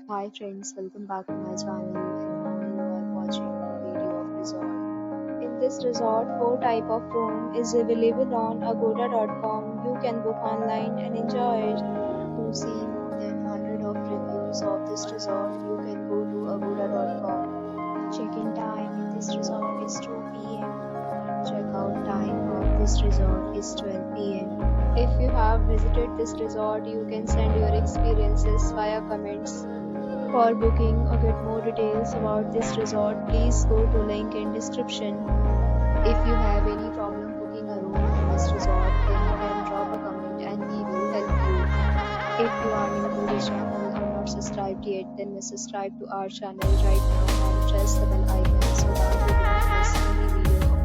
Hi friends, welcome back to my channel and now you are watching a video of resort. In this resort, four type of room is available on agoda.com. You can book online and enjoy it. To see more than 100 of reviews of this resort, you can go to agoda.com. Check-in time in this resort is 2 p.m. and check-out time of this resort is 12 p.m. If you have visited this resort, you can send your experiences via comments. For booking or get more details about this resort, please go to link in description. If you have any problem booking a room in this resort, then you can drop a comment and we will help you. If you are new to this channel or not subscribed yet, then subscribe to our channel right now and press the bell icon so that you don't miss any video of